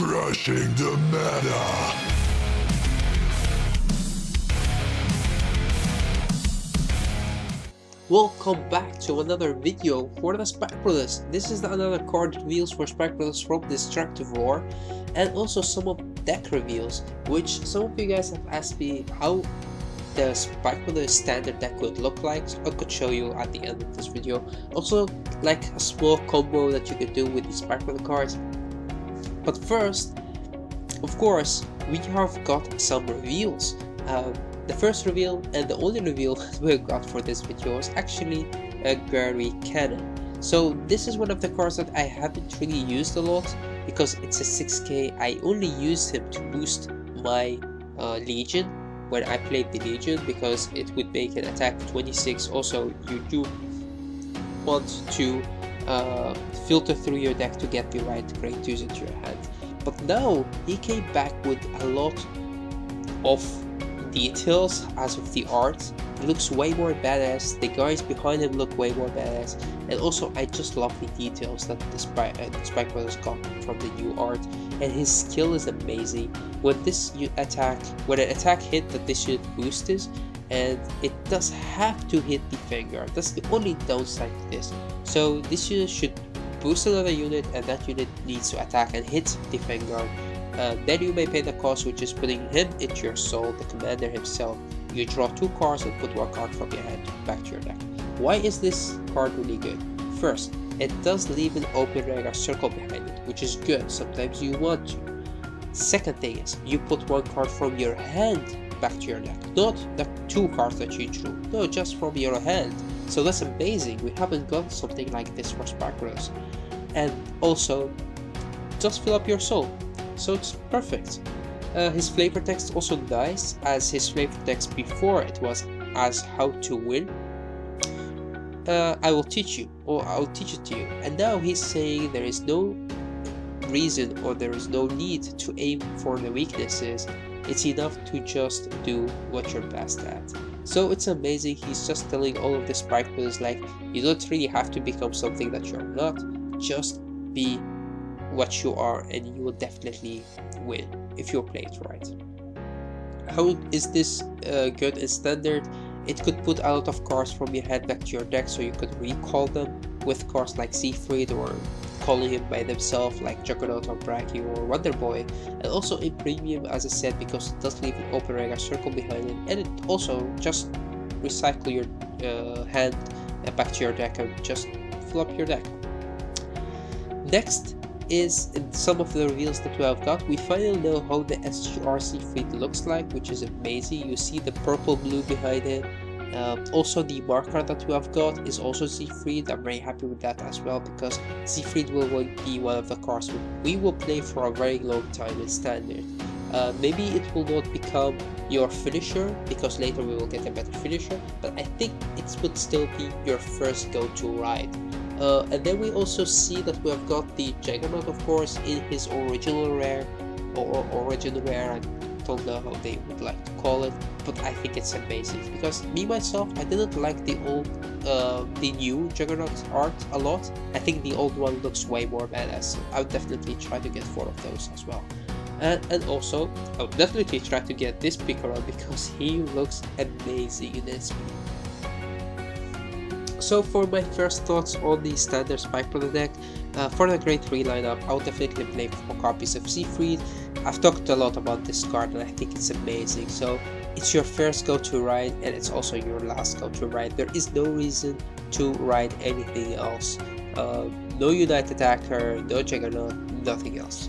Crushing the meta. Welcome back to another video for the Spike Brothers. This is another card reveals for Spike Brothers from Destructive War, and also some of deck reveals, which some of you guys have asked me how the Spike Brothers standard deck would look like, so I could show you at the end of this video. Also, like a small combo that you could do with the Spike Brothers cards. But first, of course, we have got some reveals. The first reveal and the only reveal we've got for this video is actually a Gary Cannon. So this is one of the cards that I haven't really used a lot because it's a 6k. I only used him to boost my Legion when I played the Legion because it would make an attack 26. Also, you do want to filter through your deck to get the right grade 2s into your hand. But now he came back with a lot of details as of the art. It looks way more badass, the guys behind him look way more badass, and also I just love the details that the Spike Brothers got from the new art, and his skill is amazing. When when an attack hit that this unit boosts, and it does have to hit the Vanguard. That's the only downside to this. So this unit should boost another unit, and that unit needs to attack and hit the Vanguard. Then you may pay the cost, which is putting him into your soul, the commander himself. You draw 2 cards and put 1 card from your hand back to your deck. Why is this card really good? First, it does leave an open regular circle behind it, which is good. Sometimes you want to. Second thing is, you put 1 card from your hand back to your deck. Not the 2 cards that you drew, no, just from your hand. So that's amazing. We haven't got something like this for Spike Brothers. And also, just fill up your soul. So it's perfect. His flavor text also nice, as his flavor text before it was as how to win. I will teach you, or I'll teach it to you. And now he's saying there is no reason or there is no need to aim for the weaknesses. It's enough to just do what you're best at. So it's amazing. He's just telling all of the Spike Brothers, like, you don't really have to become something that you're not. Just be what you are, and you will definitely win if you play it right. How is this good in standard? It could put a lot of cards from your hand back to your deck, so you could recall them with cards like Siegfried, or calling him by themselves like Juggernaut or Bragi or Wonder Boy. And also in premium, as I said, because it does leave an open regular circle behind it, and it also just recycle your hand back to your deck and just fill up your deck. Next is in some of the reveals that we have got, we finally know how the SGR Siegfried looks like, which is amazing. You see the purple blue behind it. Also the marker that we have got is also Siegfried. I'm very happy with that as well, because Siegfried will be one of the cards we will play for a very long time in standard. Maybe it will not become your finisher, because later we will get a better finisher, but I think it would still be your first go-to ride. And then we also see that we have got the Juggernaut, of course, in his original rare, or origin rare. I don't know how they would like to call it, but I think it's amazing, because me myself, I didn't like the new Juggernaut art a lot. I think the old one looks way more badass, so I would definitely try to get 4 of those as well. And also, I would definitely try to get this Piccolo, because he looks amazing in this. So for my first thoughts on the standard Spike Brother deck, for the grade 3 lineup, I would definitely play 4 copies of Siegfried. I've talked a lot about this card and I think it's amazing. So it's your first go-to ride, and it's also your last go-to ride. There is no reason to ride anything else. No Unite Attacker, no Juggernaut, nothing else.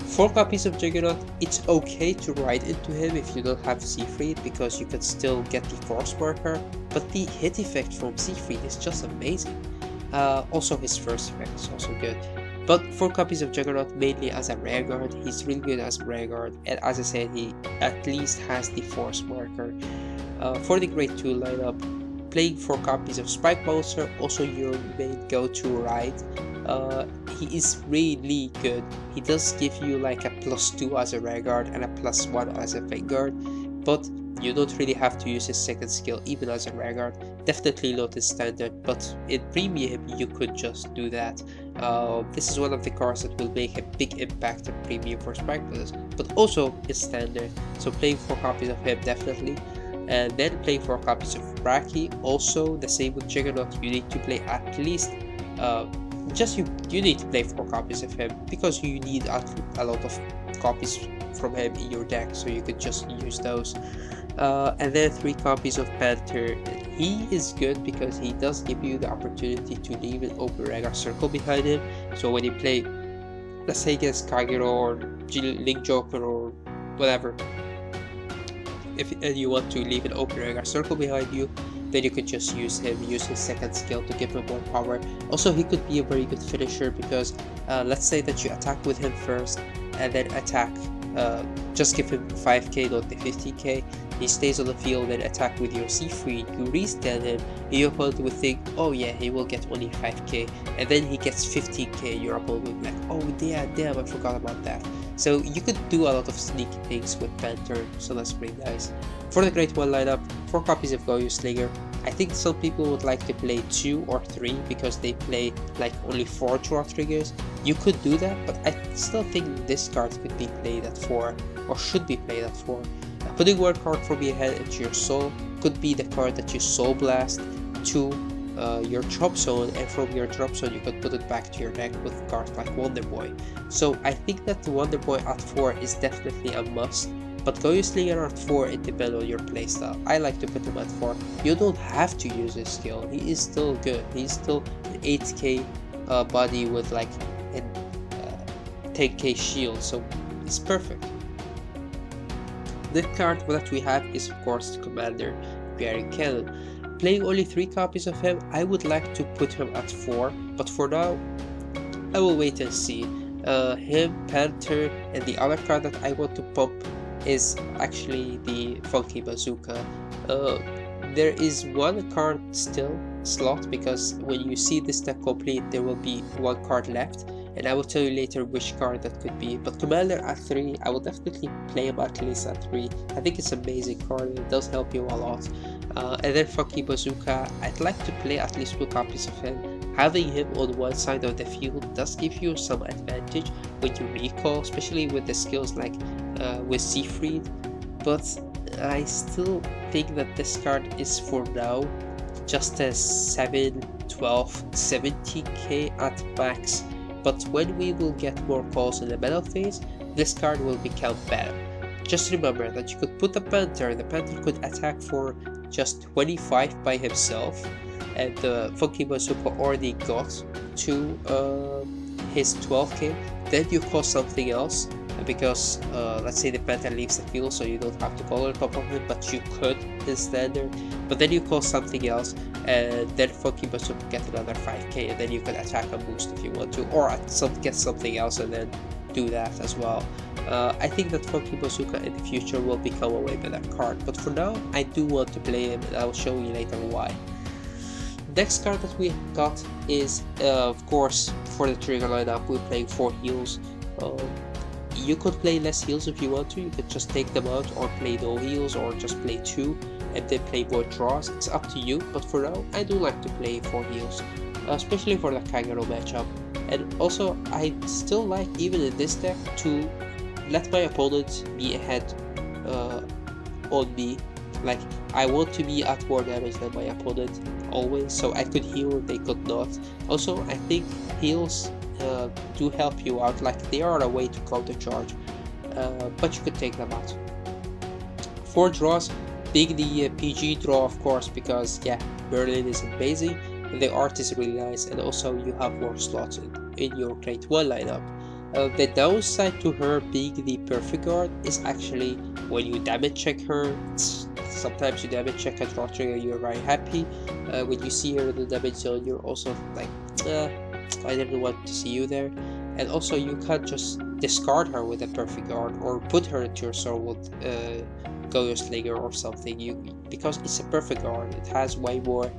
4 copies of Juggernaut, it's okay to ride into him if you don't have Siegfried, because you can still get the force marker, but the hit effect from Siegfried is just amazing. Also his first effect is also good. But 4 copies of Juggernaut mainly as a rare guard. He's really good as a rare guard, and as I said, he at least has the force marker. For the grade 2 lineup, playing 4 copies of Spike Monster, also your main go-to ride. He is really good. He does give you like a +2 as a rare guard and a +1 as a Vanguard, but you don't really have to use his second skill even as a Vanguard. Definitely not in standard, but in premium you could just do that. This is one of the cards that will make a big impact and premium for Spike Brothers, but also is standard. So playing 4 copies of him definitely, and then playing 4 copies of Braki. Also the same with Juggernaut, you need to play at least you need to play 4 copies of him, because you need a lot of copies from him in your deck, so you could just use those. And then 3 copies of Panther. He is good because he does give you the opportunity to leave an open regular circle behind him. So when you play, let's say against Kagero or Link Joker or whatever, and you want to leave an open regular circle behind you, then you could just use him, use his second skill to give him more power. Also, he could be a very good finisher because let's say that you attack with him first and then attack, just give him 5k, not the 50k. He stays on the field and attack with your Seafree, you restand him, and your opponent will think, oh yeah, he will get only 5k, and then he gets 15k, your opponent will be like, oh damn, I forgot about that. So you could do a lot of sneaky things with Panther, so that's pretty nice. For the Great One lineup, 4 copies of Goyo Slinger. I think some people would like to play 2 or 3 because they play like only 4 draw triggers. You could do that, but I still think this card could be played at 4, or should be played at 4. Putting 1 card from your hand into your soul could be the card that you soul blast to your drop zone, and from your drop zone you could put it back to your deck with cards like Wonder Boy. So I think that the Wonder Boy at 4 is definitely a must, but Goyo Slinger at 4, it depends on your playstyle. I like to put him at 4. You don't have to use his skill, he is still good. He's still an 8k body with like a 10k shield, so it's perfect. The card that we have is of course the Commander Gary Cannon. Playing only 3 copies of him, I would like to put him at 4, but for now I will wait and see. Him, Panther, and the other card that I want to pump is actually the Funky Bazooka. There is 1 card still slot, because when you see this deck complete there will be 1 card left, and I will tell you later which card that could be. But Commander at 3, I will definitely play him at least at 3. I think it's an amazing card and it does help you a lot. And then Funky Bazooka, I'd like to play at least 2 copies of him. Having him on one side of the field does give you some advantage when you recall, especially with the skills like with Seafree. But I still think that this card is for now just a 7, 12, 70k at max. But when we will get more calls in the metal phase, this card will become better. Just remember that you could put the Panther could attack for just 25 by himself, and the Funky Bazooka already got to his 12k. Then you call something else, because let's say the Panther leaves the field, so you don't have to call on top of him, but you could in standard. But then you call something else, and then Funky Bazooka get another 5k, and then you can attack and boost if you want to, or get something else and then do that as well. I think that Funky Bazooka in the future will become a way better card, but for now I do want to play him, and I will show you later why. Next card that we got is of course for the trigger lineup, we're playing 4 heals. You could play less heals if you want to, you could just take them out, or play no heals, or just play 2 and then play more draws. It's up to you, but for now I do like to play 4 heals, especially for the Kagero matchup. And also I still like, even in this deck, to let my opponent be ahead on me. Like, I want to be at more damage than my opponent always, so I could heal and they could not. Also, I think heals do help you out, like they are a way to counter charge, but you could take them out. 4 draws, big the PG draw of course, because yeah, Berlin is amazing and the art is really nice, and also you have more slots in your Great One lineup. The downside to her being the perfect guard is actually when you damage check her, sometimes you damage check a draw trigger, you're very happy. When you see her in the damage zone, you're also like, I didn't want to see you there. And also you can't just discard her with a perfect guard, or put her into your soul with Goyo Slinger or something, because it's a perfect guard, it has way more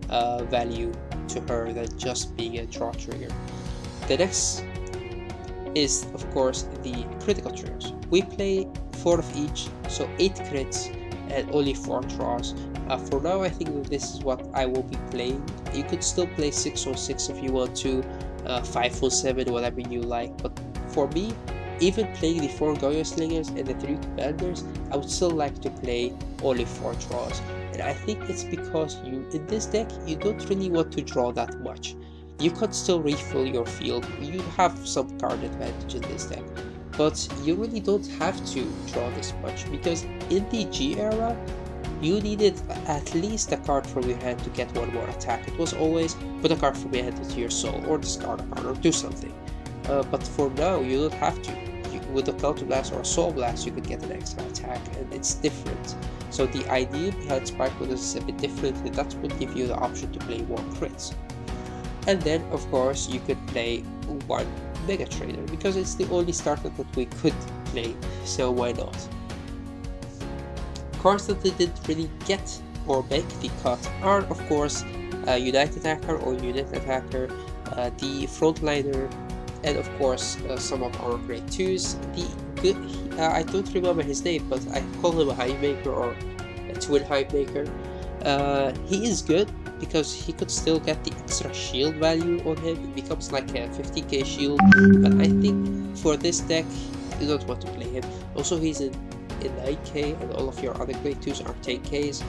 value to her than just being a draw trigger. The next is of course the critical triggers. We play 4 of each, so 8 crits and only 4 draws. For now I think that this is what I will be playing. You could still play 6 on 6 if you want to, 517, whatever you like. But for me, even playing the 4 Goyo Slingers and the 3 Commanders, I would still like to play only 4 draws. And I think it's because in this deck, you don't really want to draw that much. You can still refill your field, you have some card advantage in this deck, but you really don't have to draw this much, because in the G era, you needed at least a card from your hand to get one more attack. It was always put a card from your hand into your soul, or discard a card, or do something. But for now, you don't have to. With a Counter Blast or a Soul Blast, you could get an extra attack, and it's different. So the idea behind Spike Brothers is a bit different, and that would give you the option to play more crits. And then, of course, you could play one Mega Trader, because it's the only starter that we could play, so why not? Cards that they didn't really get or make the cut are, of course, Unite Attacker or Unit Attacker, the Frontliner, and of course some of our grade 2s. I don't remember his name, but I call him a Hive Maker or a Twin Hive Maker. He is good because he could still get the extra shield value on him. It becomes like a 50k shield, but I think for this deck you don't want to play him. Also, he's in 9k, and all of your other grade 2s are 10ks.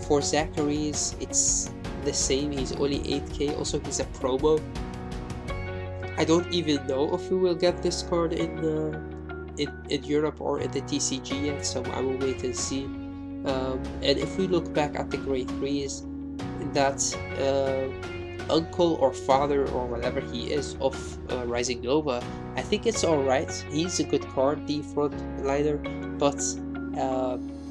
For Zachary's, it's the same, he's only 8k. Also, he's a promo. I don't even know if we will get this card in Europe or in the TCG yet, so I will wait and see. And if we look back at the grade 3s, that uncle or father or whatever he is of Rising Nova, I think it's alright. He's a good card, the Frontliner, but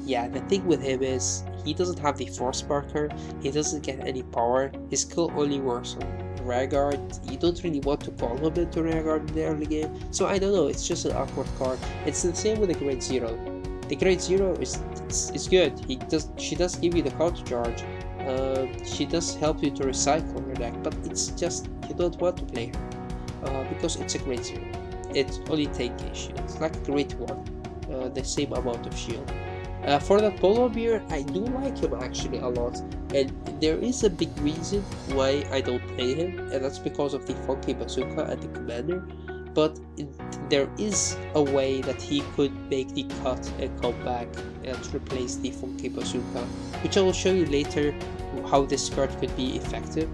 yeah, the thing with him is he doesn't have the Force Sparker, he doesn't get any power, his skill only works on Vanguard. You don't really want to call him into Vanguard in the early game, so I don't know, it's just an awkward card. It's the same with the grade 0. The grade 0 is good. She does give you the counter charge. She does help you to recycle your deck, but it's just you don't want to play her because it's a grade 0. It's only 10k shield. It's like a grade 1, the same amount of shield. For that Polar Bear, I do like him actually a lot, and there is a big reason why I don't play him, and that's because of the Funky Bazooka and the Commander. But there is a way that he could make the cut and come back and replace the Funky Bazooka, which I will show you later how this card could be effective.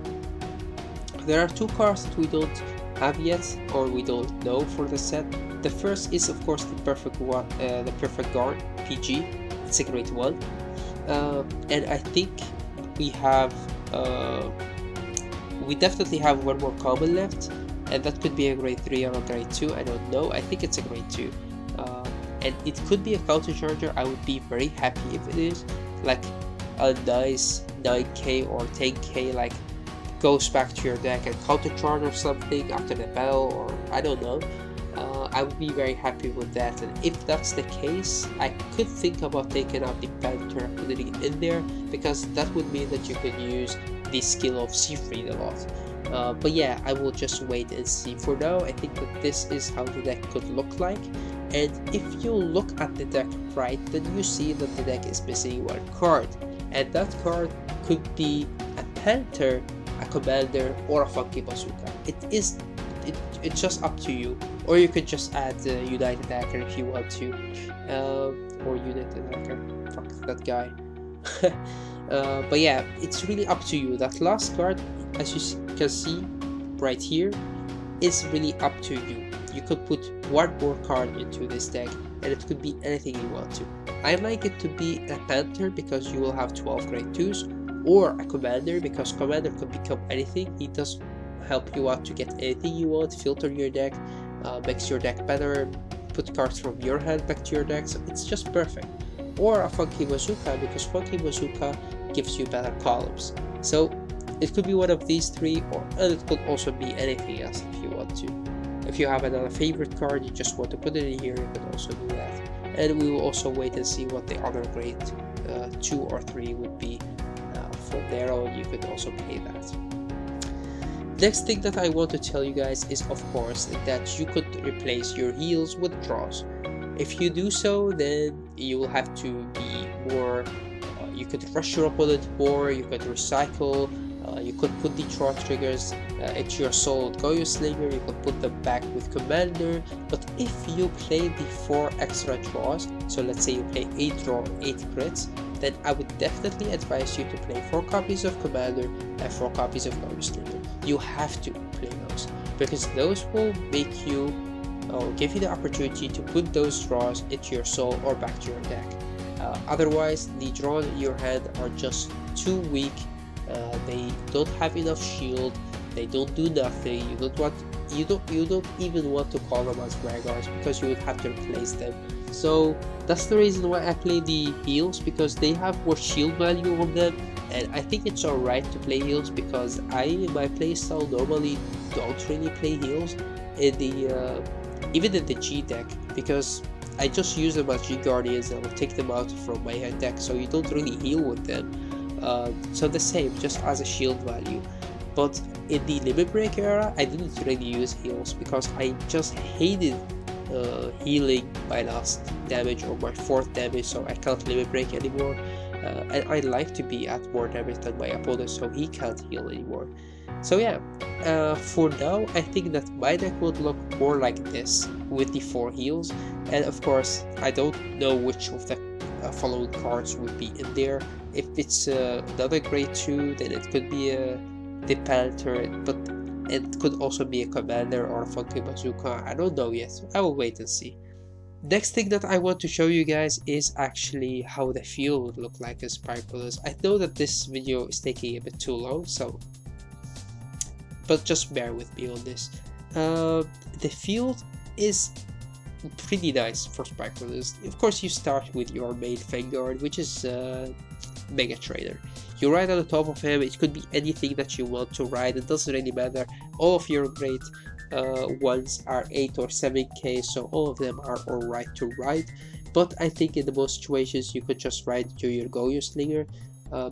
There are 2 cards that we don't have yet, or we don't know for the set. The first is of course the Perfect Guard PG. It's a grade 1, and I think we definitely have one more common left, and that could be a grade 3 or a grade 2, I don't know. I think it's a grade 2, and it could be a counter charger. I would be very happy if it is, like a nice 9k or 10k, like goes back to your deck and counter charge or something after the battle, or I don't know. I would be very happy with that, and if that's the case, I could think about taking out the Panther and putting it in there, because that would mean that you could use the skill of Seafried a lot. But yeah, I will just wait and see. For now, I think that this is how the deck could look like, and if you look at the deck right, then you see that the deck is missing one card, and that card could be a Panther, a Commander, or a Funky Bazooka. It's just up to you, or you could just add Unite Attacker if you want to, or Unit Attacker, fuck that guy. But yeah, it's really up to you. That last card, as you can see right here, is really up to you. You could put one more card into this deck, and it could be anything you want to. I like it to be a Panther because you will have 12 grade 2s, or a Commander because Commander could become anything. He does help you out to get anything you want, filter your deck, makes your deck better, put cards from your hand back to your deck, so it's just perfect. Or a Funky Bazooka because Funky Bazooka gives you better columns. So it could be one of these 3, and it could also be anything else if you want to. If you have another favorite card you just want to put it in here, you can also do that. And we will also wait and see what the other grade 2 or 3 would be. From there on, you could also play that. Next thing that I want to tell you guys is, of course, that you could replace your heals with draws. If you do so, then you will have to be more, you could rush your opponent more, you could recycle You could put the draw triggers into your Soul Goyo Slinger, you could put them back with Commander, but if you play the 4 extra draws, so let's say you play 8 draw, 8 crits, then I would definitely advise you to play 4 copies of Commander and 4 copies of Goyo Slinger. You have to play those, because those will make you, or give you the opportunity to put those draws into your Soul or back to your deck. Otherwise, the draws in your hand are just too weak. They don't have enough shield, they don't do nothing. You don't even want to call them as Vanguards, because you would have to replace them. So that's the reason why I play the heals, because they have more shield value on them, and I think it's alright to play heals, because I in my playstyle normally don't really play heals in the even in the G deck, because I just use them as G Guardians and I'll take them out from my hand deck, so you don't really heal with them. So the same, just as a shield value. But in the Limit Break era, I didn't really use heals, because I just hated healing my last damage or my 4th damage, so I can't Limit Break anymore. And I like to be at more damage than my opponent, so he can't heal anymore. So yeah, for now, I think that my deck would look more like this, with the 4 heals. And of course, I don't know which of the following cards would be in there. If it's another grade 2, then it could be the Panther, but it could also be a Commander or a Funky Bazooka. I don't know yet, I will wait and see. Next thing that I want to show you guys is actually how the field would look like in Spike Brothers. I know that this video is taking a bit too long, but just bear with me on this. The field is pretty nice for Spike Brothers. Of course, you start with your main Vanguard, which is Mega Trader. You ride on the top of him. It could be anything that you want to ride, it doesn't really matter. All of your great ones are 8 or 7k, so all of them are alright to ride. But I think in the most situations you could just ride to your Goyo Slinger,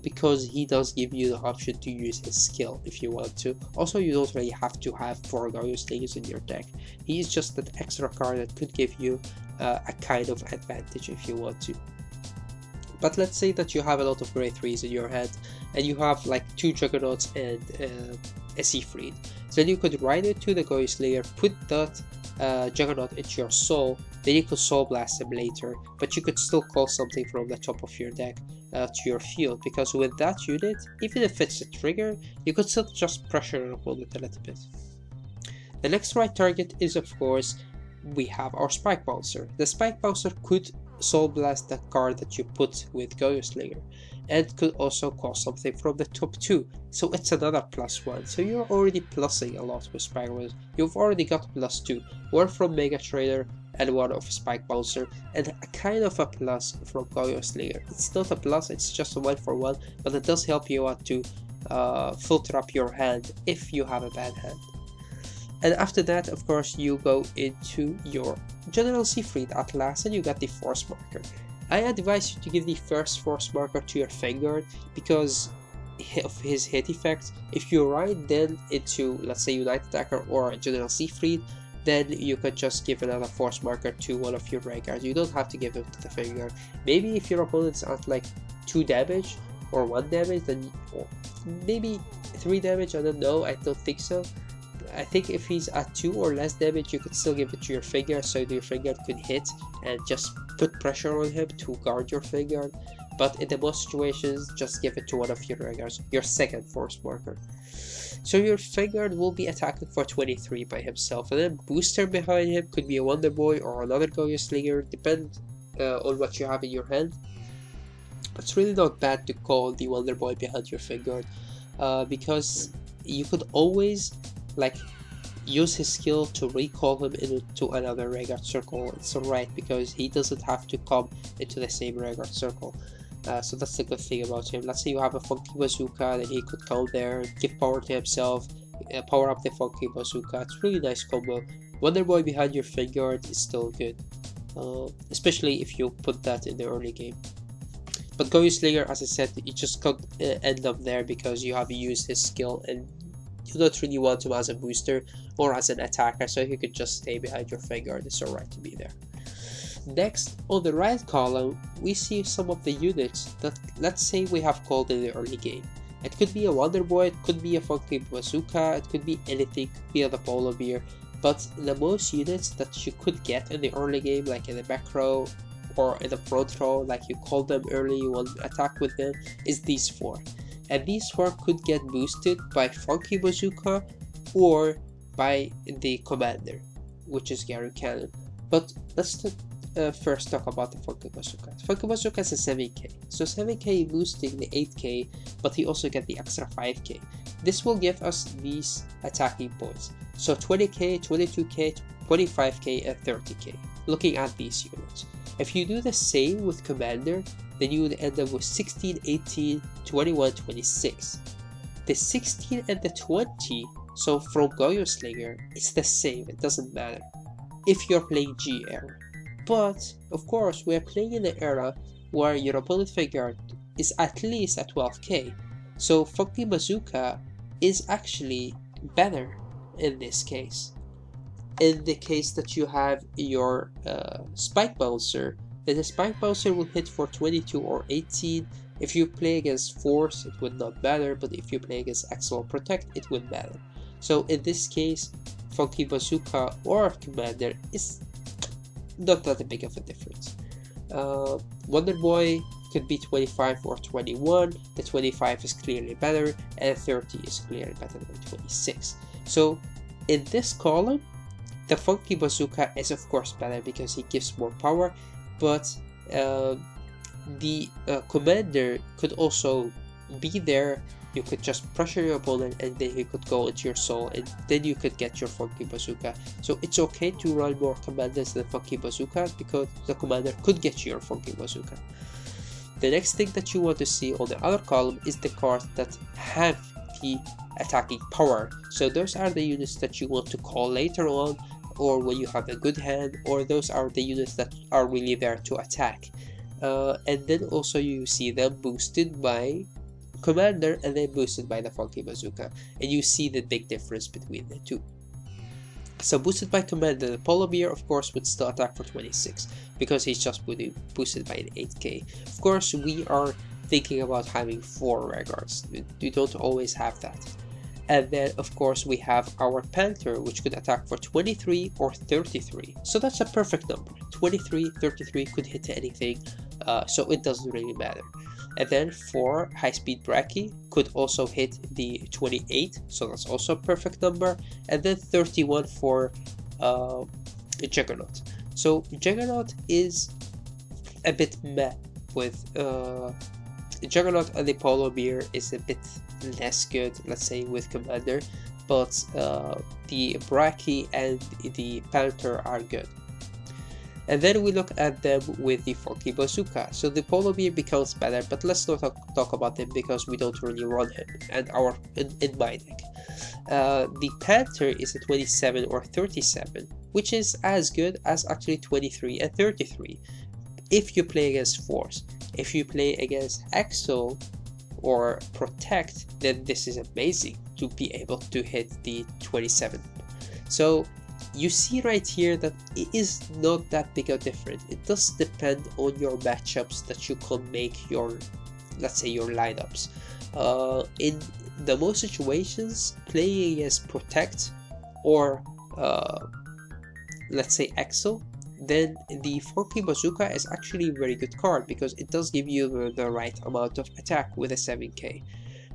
because he does give you the option to use his skill if you want to. Also, you don't really have to have 4 Goyo Slingers in your deck. He is just that extra card that could give you a kind of advantage if you want to. But let's say that you have a lot of grade 3s in your hand, and you have like 2 Juggernauts and a Siegfried. So then you could ride it to the Goyo Slayer, put that Juggernaut into your Soul, then you could Soul Blast him later, but you could still call something from the top of your deck to your field, because with that unit, even if it's a trigger, you could still just pressure an opponent a little bit. The next right target is, of course, we have our Spike Bouncer. The Spike Bouncer could Soul Blast that card that you put with Goyo Slinger, and could also call something from the top 2, so it's another +1. So you're already plussing a lot with Spike Bouncer. You've already got +2, one from Mega Trader and one of Spike Bouncer, and a kind of a plus from Goyo Slinger. It's not a plus, it's just a 1-for-1, but it does help you out to filter up your hand if you have a bad hand. And after that, of course, you go into your General Siegfried at last, and you got the Force Marker. I advise you to give the first Force Marker to your Vanguard because of his hit effect. If you ride then into, let's say, United Attacker or General Siegfried, then you could just give another Force Marker to one of your Vanguards. You don't have to give it to the Vanguard. Maybe if your opponent's at like 2 damage or 1 damage, then or maybe 3 damage, I don't know, I don't think so. I think if he's at 2 or less damage, you could still give it to your Vanguard, so your Vanguard could hit and just put pressure on him to guard your Vanguard. But in the most situations, just give it to one of your Vanguards, your second Force Marker. So your Vanguard will be attacking for 23 by himself, and then booster behind him could be a Wonder Boy or another Goyo Slinger, depend on what you have in your hand. It's really not bad to call the Wonder Boy behind your Vanguard, because you could always like use his skill to recall him into another Vanguard circle. It's alright because he doesn't have to come into the same Vanguard circle. So that's the good thing about him. Let's say you have a Funky Bazooka, then he could come there, give power to himself, power up the Funky Bazooka. It's really nice combo. Wonder Boy behind your Vanguard is still good, especially if you put that in the early game. But Goyo Slinger, as I said, you just can't end up there because you have used his skill and you don't really want him as a booster or as an attacker, so you could just stay behind your Vanguard. It's alright to be there. Next, on the right column, we see some of the units that, let's say, we have called in the early game. It could be a Wonder Boy, it could be a Funky Bazooka, it could be anything, it could be the Polar Bear. But the most units that you could get in the early game, like in the back row or in the front row, like you call them early, you want to attack with them, is these 4. And these 4 could get boosted by Funky Bazooka or by the Commander, which is Gary Cannon. But let's first talk about the Funky Bazooka. Funky Bazooka is a 7k, so 7k boosting the 8k, but he also get the extra 5k. This will give us these attacking points, so 20k, 22k, 25k, and 30k, looking at these units. If you do the same with Commander, then you would end up with 16, 18, 21, 26. The 16 and the 20, so from Goyo Slinger, it's the same, it doesn't matter if you're playing G era. But, of course, we are playing in an era where your opponent Vanguard is at least at 12k, so Funky Bazooka is actually better in this case. In the case that you have your Spike Bouncer, then the Spike Bouncer will hit for 22 or 18. If you play against Force, it would not matter, but if you play against Axel or Protect, it would matter. So in this case, Funky Bazooka or Commander is not that big of a difference. Wonder Boy could be 25 or 21, the 25 is clearly better, and 30 is clearly better than 26. So in this column, the Funky Bazooka is of course better because he gives more power, but the Commander could also be there. You could just pressure your opponent and then he could go into your soul and then you could get your Funky Bazooka. So it's okay to run more Commanders than Funky Bazooka because the Commander could get you your Funky Bazooka. The next thing that you want to see on the other column is the cards that have the attacking power. So those are the units that you want to call later on, or when you have a good hand, or those are the units that are really there to attack. And then also you see them boosted by Commander and then boosted by the Funky Bazooka, and you see the big difference between the two. So boosted by Commander, the Polar Bear of course would still attack for 26 because he's just boosted by an 8k. Of course we are thinking about having 4 Vanguards, you don't always have that. And then of course we have our Panther, which could attack for 23 or 33, so that's a perfect number. 23, 33 could hit anything, so it doesn't really matter. And then for High Speed Bracky could also hit the 28, so that's also a perfect number. And then 31 for Juggernaut. So Juggernaut is a bit meh with Juggernaut, and the Polar Bear is a bit less good, let's say, with Commander, but the Bracky and the Panther are good. And then we look at them with the Funky Bazooka. So the Polar Bear becomes better, but let's not talk about him because we don't really run him and in my deck. The Panther is a 27 or 37, which is as good as actually 23 and 33 if you play against Force. If you play against Axel or Protect, then this is amazing to be able to hit the 27. So you see right here that it is not that big a difference. It does depend on your matchups that you can make your, let's say, your lineups. In the most situations, playing against Protect or let's say Axel, then the Funky Bazooka is actually a very good card because it does give you the right amount of attack with a 7k.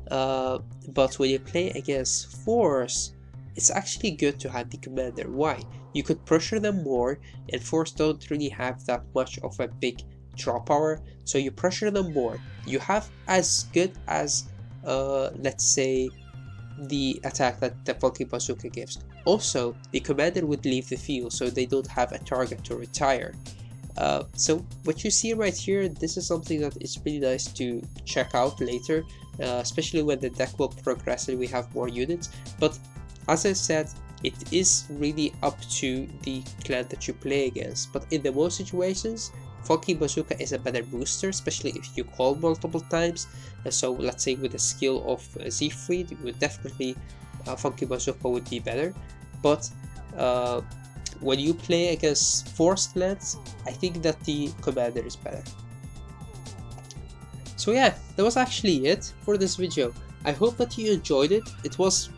But when you play against Force, it's actually good to have the Commander. Why? You could pressure them more, and Force don't really have that much of a big draw power, so you pressure them more. You have as good as, let's say, the attack that the Funky Bazooka gives. Also, the Commander would leave the field, so they don't have a target to retire. So what you see right here, this is something that is really nice to check out later, especially when the deck will progress and we have more units. But as I said, it is really up to the clan that you play against, but in the most situations, Funky Bazooka is a better booster, especially if you call multiple times. So let's say with the skill of Siegfried, you would definitely Funky Bazooka would be better. But when you play against Force clans, I think that the Commander is better. So yeah, that was actually it for this video. I hope that you enjoyed it. It was...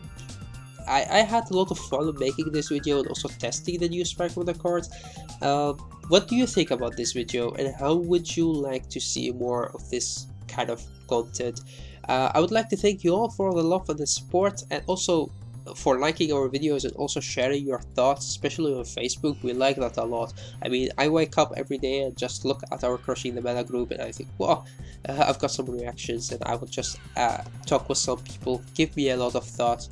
I had a lot of fun making this video and also testing the new Spectrum cards. What do you think about this video, and how would you like to see more of this kind of content? I would like to thank you all for all the love and the support, and also for liking our videos and also sharing your thoughts, especially on Facebook. We like that a lot. I mean, I wake up every day and just look at our Crushing the Meta group and I think, wow, I've got some reactions, and I will just talk with some people, give me a lot of thoughts.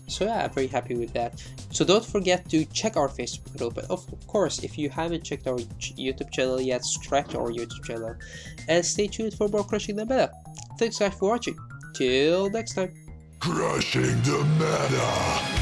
So yeah, I'm very happy with that. So don't forget to check our Facebook group, and of course, if you haven't checked our YouTube channel yet, subscribe to our YouTube channel and stay tuned for more Crushing the Meta. Thanks guys for watching. Till next time. Crushing the meta.